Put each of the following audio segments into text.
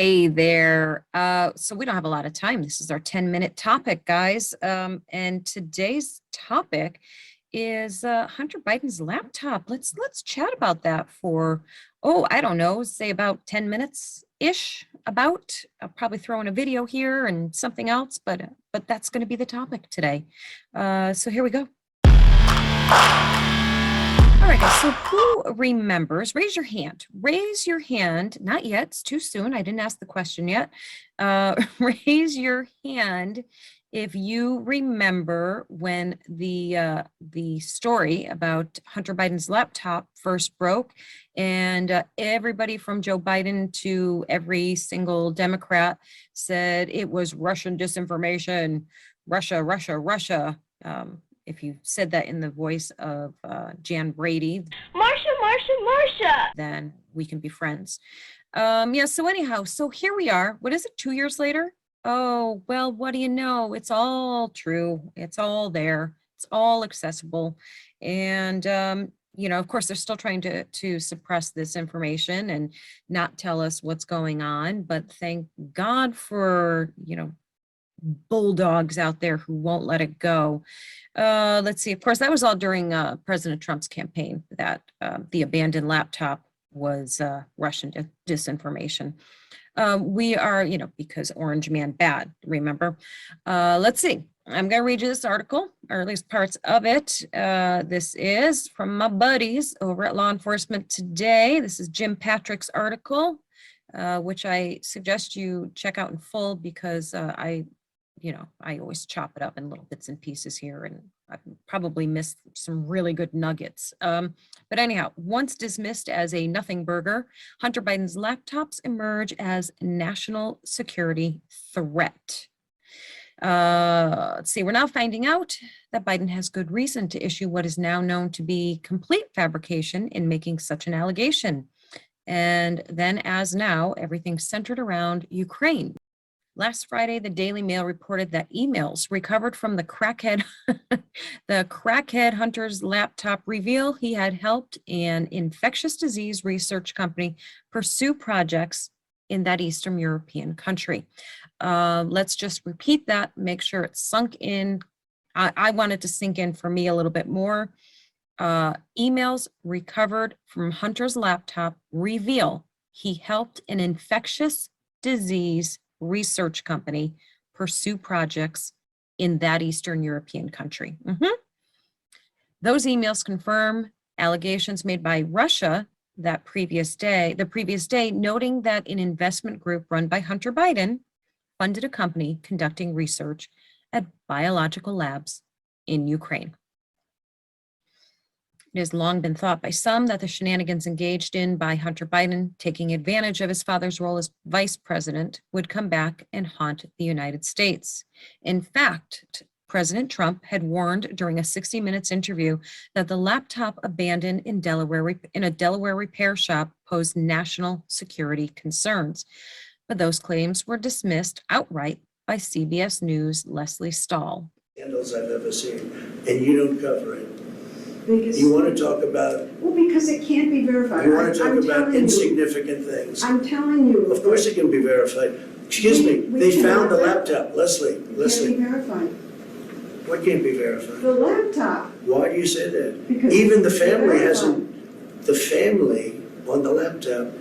Hey there. So we don't have a lot of time. This is our 10-minute topic, guys. And today's topic is Hunter Biden's laptop. Let's chat about that for, I don't know, say about 10 minutes ish. About. I'll probably throw in a video here and something else, but that's going to be the topic today. So here we go. All right, guys, so who remembers? Raise your hand. Raise your hand. Not yet. It's too soon. I didn't ask the question yet. Raise your hand if you remember when the story about Hunter Biden's laptop first broke, and everybody from Joe Biden to every single Democrat said it was Russian disinformation, Russia, Russia, Russia. If you said that in the voice of Jan Brady, Marsha, then we can be friends. Yeah, so anyhow, so here we are. What is it, 2 years later? Oh, well, what do you know? It's all true. It's all there. It's all accessible. And, of course, they're still trying to suppress this information and not tell us what's going on. But thank God for, bulldogs out there who won't let it go. Let's see, of course, that was all during President Trump's campaign, that the abandoned laptop was Russian disinformation. We are, because Orange Man bad, remember? Let's see, I'm going to read you this article, or at least parts of it. This is from my buddies over at Law Enforcement Today. This is Jim Patrick's article, which I suggest you check out in full because I always chop it up in little bits and pieces here, and I've probably missed some really good nuggets. But anyhow, once dismissed as a nothing burger, Hunter Biden's laptops emerge as national security threat. Let's see, we're now finding out that Biden has good reason to issue what is now known to be complete fabrication in making such an allegation. And then as now, everything centered around Ukraine. Last Friday, the Daily Mail reported that emails recovered from the crackhead Hunter's laptop reveal he had helped an infectious disease research company pursue projects in that Eastern European country. Let's just repeat that, make sure it's sunk in. I wanted to sink in for me a little bit more. Emails recovered from Hunter's laptop reveal he helped an infectious disease research company pursue projects in that Eastern European country. Those emails confirm allegations made by Russia the previous day, noting that an investment group run by Hunter Biden funded a company conducting research at biological labs in Ukraine. It has long been thought by some that the shenanigans engaged in by Hunter Biden, taking advantage of his father's role as vice president, would come back and haunt the United States. In fact, President Trump had warned during a 60 Minutes interview that the laptop abandoned in a Delaware repair shop posed national security concerns. But those claims were dismissed outright by CBS News' Lesley Stahl. Scandals I've ever seen, and you don't cover it. Because you want to talk about... Well, because it can't be verified. You want to talk about insignificant things. I'm telling you. Of course it can be verified. Excuse me, they found the laptop. Leslie. It can't be verified. What can't be verified? The laptop. Why do you say that? Because even the family hasn't... The family on the laptop...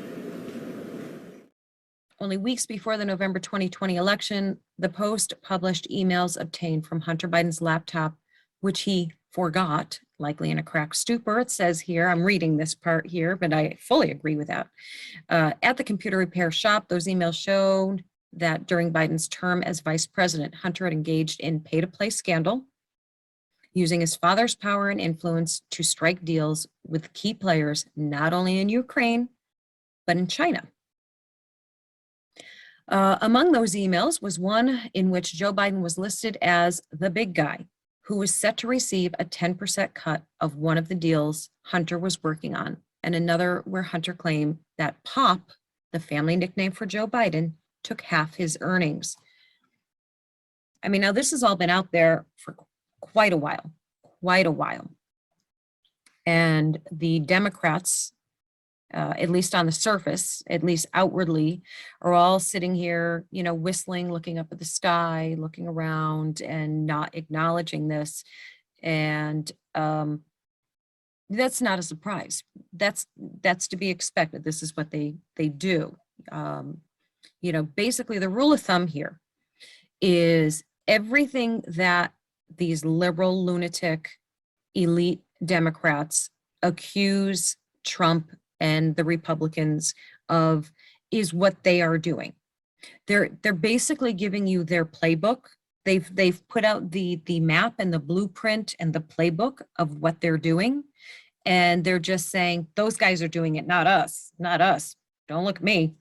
Only weeks before the November 2020 election, the Post published emails obtained from Hunter Biden's laptop, which he forgot, likely in a cracked stupor. It says here, I'm reading this part here, but I fully agree with that. At the computer repair shop, those emails showed that during Biden's term as vice president, Hunter had engaged in pay-to-play scandal, using his father's power and influence to strike deals with key players, not only in Ukraine, but in China. Among those emails was one in which Joe Biden was listed as the big guy, who was set to receive a 10% cut of one of the deals Hunter was working on, and another where Hunter claimed that Pop, the family nickname for Joe Biden, took half his earnings. I mean, now this has all been out there for quite a while. And the Democrats at least on the surface, at least outwardly, are all sitting here, you know, whistling, looking up at the sky, looking around and not acknowledging this. And that's not a surprise. That's to be expected. This is what they do. You know, basically the rule of thumb here is everything that these liberal, lunatic, elite Democrats accuse Trump and the Republicans of is what they are doing. They're basically giving you their playbook. They've put out the map and the blueprint and the playbook of what they're doing. And they're just saying, those guys are doing it, not us, not us. Don't look at me.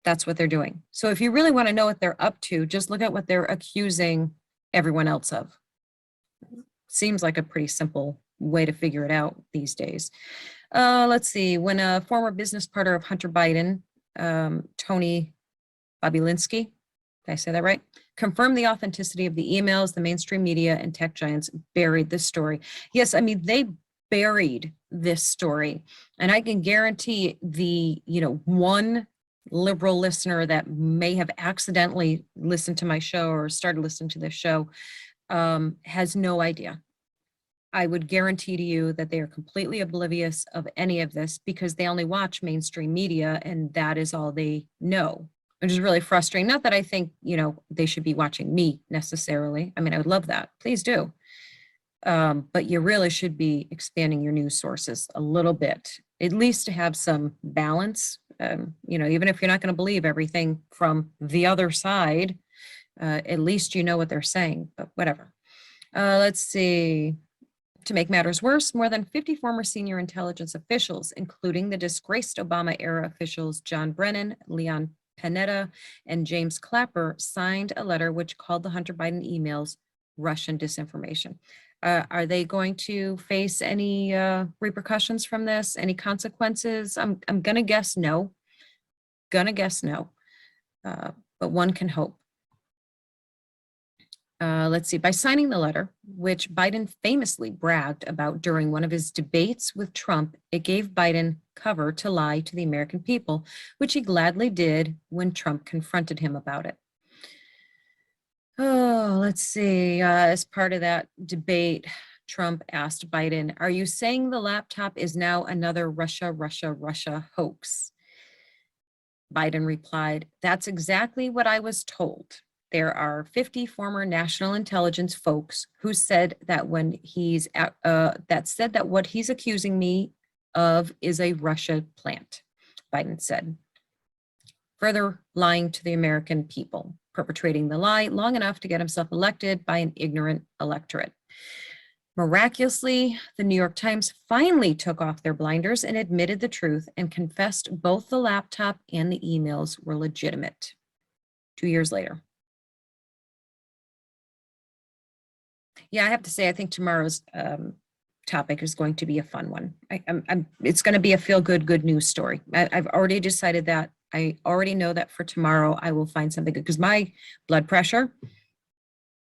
That's what they're doing. So if you really want to know what they're up to, just look at what they're accusing everyone else of. Seems like a pretty simple way to figure it out these days. Let's see, when a former business partner of Hunter Biden, Tony Bobulinski, did I say that right? Confirmed the authenticity of the emails, the mainstream media and tech giants buried this story. Yes, I mean, they buried this story. And I can guarantee the, you know, one liberal listener that may have accidentally listened to my show or started listening to this show has no idea. I would guarantee to you that they are completely oblivious of any of this because they only watch mainstream media and that is all they know, which is really frustrating. Not that I think, you know, they should be watching me necessarily. I mean, I would love that. Please do. But you really should be expanding your news sources a little bit, at least to have some balance. You know, even if you're not going to believe everything from the other side, at least you know what they're saying, but whatever. Let's see. To make matters worse, more than 50 former senior intelligence officials, including the disgraced Obama-era officials John Brennan, Leon Panetta, and James Clapper, signed a letter which called the Hunter Biden emails Russian disinformation. Are they going to face any repercussions from this? Any consequences? I'm gonna guess no. Gonna guess no. But one can hope. Let's see, by signing the letter, which Biden famously bragged about during one of his debates with Trump, it gave Biden cover to lie to the American people, which he gladly did when Trump confronted him about it. Oh, let's see, as part of that debate, Trump asked Biden, are you saying the laptop is now another Russia hoax? Biden replied, that's exactly what I was told. There are 50 former national intelligence folks who said that when he's said that what he's accusing me of is a Russia plant, Biden said. Further lying to the American people, perpetrating the lie long enough to get himself elected by an ignorant electorate. Miraculously, the New York Times finally took off their blinders and admitted the truth and confessed both the laptop and the emails were legitimate 2 years later. Yeah, I have to say, I think tomorrow's topic is going to be a fun one. It's going to be a feel-good, good news story. I've already decided that. I already know that for tomorrow I will find something good because my blood pressure,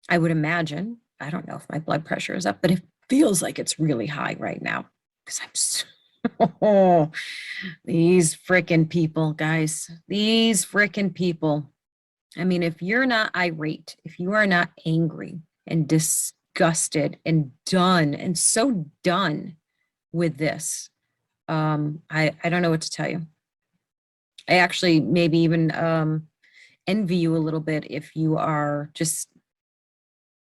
I would imagine, I don't know if my blood pressure is up, but it feels like it's really high right now because I'm so, these frickin' people, guys, these frickin' people. I mean, if you're not irate, if you are not angry and disgusted and done and so done with this, I don't know what to tell you. I actually maybe even envy you a little bit if you are just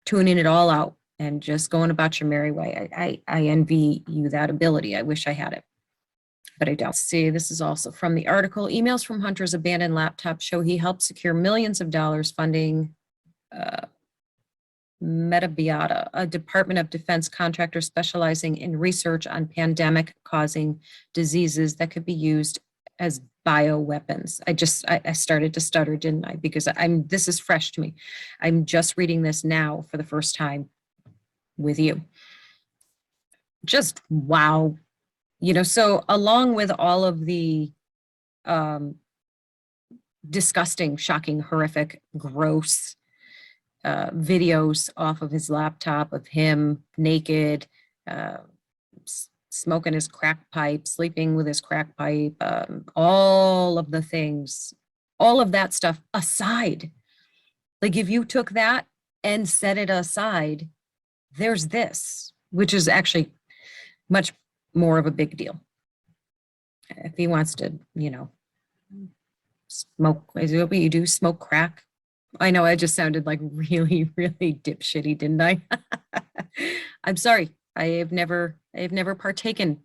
tuning it all out and just going about your merry way. I envy you that ability. I wish I had it, but I don't. See, this is also from the article. Emails from Hunter's abandoned laptop show he helped secure millions of dollars funding Metabiota, a Department of Defense contractor specializing in research on pandemic-causing diseases that could be used as bioweapons. I started to stutter, didn't I? Because this is fresh to me. I'm just reading this now for the first time with you. Just wow. You know, so along with all of the disgusting, shocking, horrific, gross videos off of his laptop of him naked, smoking his crack pipe, sleeping with his crack pipe, all of the things, all of that stuff aside. Like if you took that and set it aside, there's this, which is actually much more of a big deal. If he wants to, you know, smoke, is it what you do, smoke crack? I know I just sounded like really, really dipshitty, didn't I? I'm sorry. I have never partaken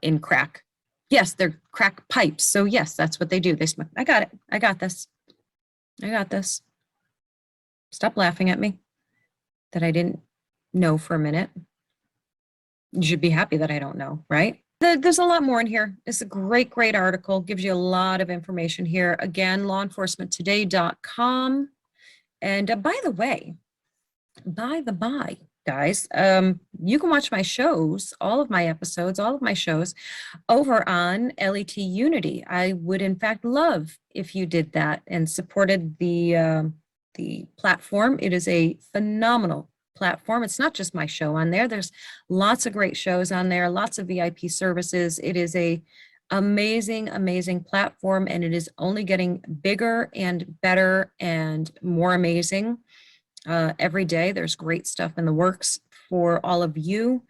in crack. Yes, they're crack pipes. So yes, that's what they do. They smoke. I got it. I got this. I got this. Stop laughing at me that I didn't know for a minute. You should be happy that I don't know, right? There's a lot more in here. It's a great, great article. Gives you a lot of information here. Again, lawenforcementtoday.com. And by the way, by the by, guys, you can watch my shows, all of my episodes, all of my shows over on LET Unity. I would, in fact, love if you did that and supported the platform. It is a phenomenal platform. It's not just my show on there. There's lots of great shows on there, lots of VIP services. It is a amazing, amazing platform, and it is only getting bigger and better and more amazing every day. There's great stuff in the works for all of you.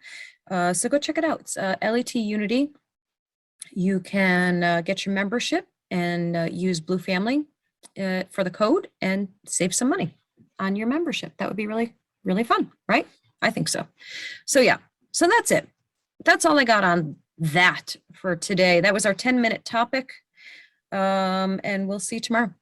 So go check it out. It's LET Unity. You can get your membership and use Blue Family for the code and save some money on your membership. That would be really, really fun, right? I think so. So yeah, so that's it. That's all I got on that for today. That was our 10-minute topic. And we'll see you tomorrow.